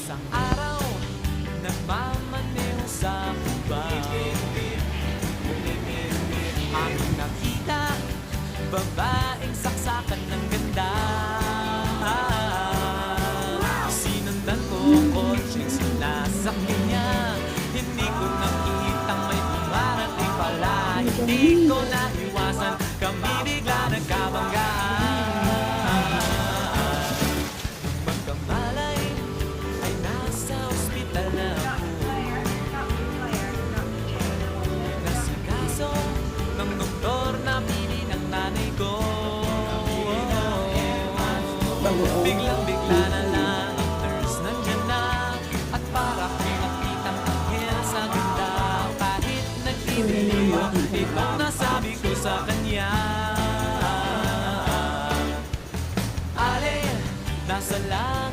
Isang araw, nagmamaneho sa hubad, aking nakita, babaeng saksakan ng ganda. Sinundan ko ang kotseng sinasakyan niya, hindi ko nakitang may dumarating pala. Hindi ko naiwasan, kami bigla nagkabanggaan. Magkamalay ay nasa ospital na ako, nasikaso ng doktor na pili ng nanay ko. Biglang-bigla na lang ang nurse nandyan na, at para kong nakitang anghel sa ganda. Kahit nag-ibig ako, itong nasabi ko sa kanya. Ale, nasa lahat